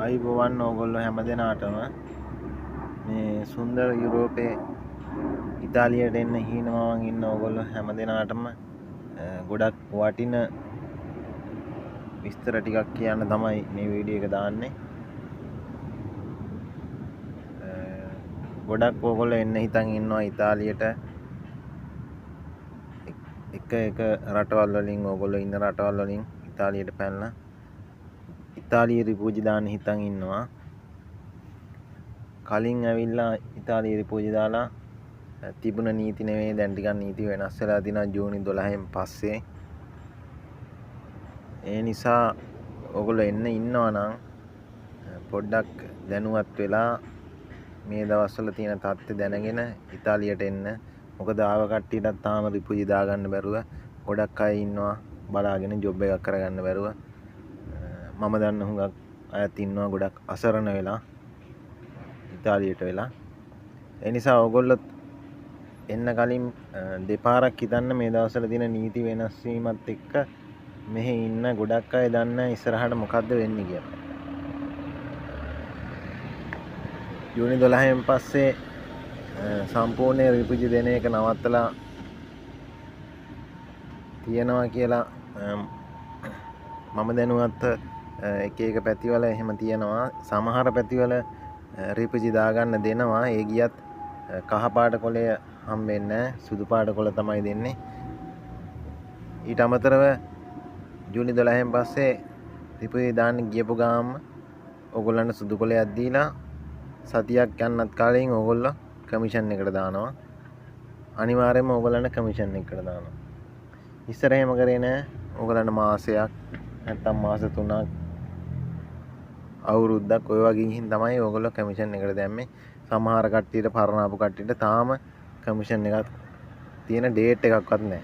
ආයුබෝවන් ඕගොල්ලෝ හැම දෙනාටම මේ සුන්දර යුරෝපේ ඉතාලියට එන්න හීනමාවන් ඉන්න ඕගොල්ලෝ හැම දෙනාටම ගොඩක් වටින විස්තර ටිකක් කියන්න තමයි මේ වීඩියෝ එක දාන්නේ. ගොඩක් ඕගොල්ලෝ එන්න හිතන් ඉන්නවා ඉතාලියට. එක රටවල් වලින් ඕගොල්ලෝ ඉන්න රටවල් වලින් ඉතාලියට පැනලා ඉතාලිය රිපූජි දාන්න හිතන් ඉන්නවා. කලින් ඇවිල්ලා ඉතාලිය රිපූජි දාලා තිබුණ නීති නෙවෙයි දැන් ටිකක් නීති වෙනස් වෙලා තිනවා ජූනි 12න් පස්සේ. ඒ නිසා ඕගොල්ලෝ එන්න ඉන්නවා නම් පොඩ්ඩක් දැනුවත් වෙලා මේ දවස්වල තියෙන තත්ත්වය දැනගෙන ඉතාලියට එන්න. මොකද ආව කට්ටියටත් තාම රිපූජි දාගන්න බැරුව ගොඩක් අය ඉන්නවා බලාගෙන ජොබ් එකක් කරගන්න බැරුව. මම දන්න හුඟක් අයත් ඉන්නවා ගොඩක් අසරණ වෙලා ඉතාලියට වෙලා. ඒ නිසා ඕගොල්ලොත් එන්න කලින් දෙපාරක් හිතන්න මේ දවස්වල තියෙන නීති වෙනස් වීමත් එක්ක මෙහි ඉන්න ගොඩක් අය දන්න ඉස්සරහට මොකද්ද වෙන්නේ කියලා. ජූනි 12න් පස්සේ සම්පූර්ණ රිපූජි දෙන එක නවත්තලා තියෙනවා කියලා මම දැනුවත් එක පැතිවල එහෙම තියෙනවා. සමහර පැතිවල රිපූජි දාගන්න දෙනවා. ඒ ගියත් කහ පාට කොළය හම්බෙන්නේ නැහැ. සුදු පාට කොළ තමයි දෙන්නේ. ඊට අමතරව ජූනි 12න් පස්සේ රිපූජි දාන්න ගියපු ගාම ඕගොල්ලන්ට සුදු කොළයක් දීලා සතියක් යන්නත් කාලෙකින් ඕගොල්ලෝ කමිෂන් එකට දානවා. අනිවාර්යයෙන්ම ඕගොල්ලන්ට කමිෂන් එකට දානවා. ඉස්සර එහෙම කරේ නෑ. ඕගොල්ලන්ට මාසයක් නැත්තම් මාස 3ක් අවුරුද්දක් ඔය වගේ ගිහින් තමයි ඕගොල්ලෝ කමිෂන් එකට දැම්මේ. සමහර කට්ටියට පරණ ආපු කට්ටියට තාම කමිෂන් එකක් තියෙන ඩේට් එකක්වත් නැහැ.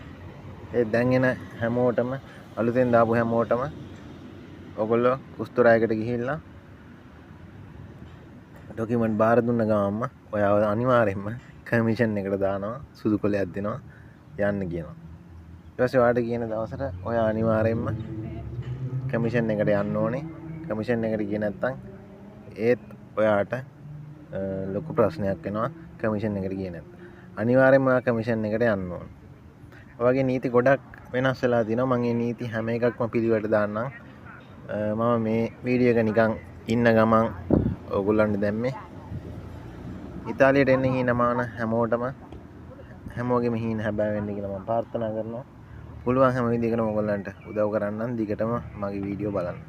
ඒ දැන් එන හැමෝටම අලුතෙන් දාපු හැමෝටම ඕගොල්ලෝ කුස්තුරායකට ගිහිල්ලා ඩොකියුමන්ට් බාර දුන්න ගමන්ම ඔයාව අනිවාර්යයෙන්ම කමිෂන් එකට දානවා. සුදු කොලයක් දෙනවා යන්න කියනවා. ඊට පස්සේ ඔයාලට කියන දවසට ඔයා අනිවාර්යයෙන්ම කමිෂන් එකට යන්න ඕනේ. කමිෂන් එකට ගියේ නැත්නම් ඒත් ඔයාට ලොකු ප්‍රශ්නයක් වෙනවා. කමිෂන් එකට ගියේ නැත්නම් අනිවාර්යයෙන්ම ඔයා කමිෂන් එකට යන්න ඕනේ. ඔය වගේ නීති ගොඩක් වෙනස් වෙලා තිනවා. මම මේ නීති හැම එකක්ම පිළිවෙලට දාන්නම්. මම මේ වීඩියෝ එක නිකන් ඉන්න ගමන් ඕගොල්ලන්ට දැම්මේ. ඉතාලියට එන්න හීනමාන හැමෝටම හැමෝගෙම හීන හැබෑ වෙන්න කියලා මම ප්‍රාර්ථනා කරනවා. පුළුවන් හැම විදිහකටම ඕගොල්ලන්ට උදව් කරන්නම්. දිගටම මගේ වීඩියෝ බලන්න.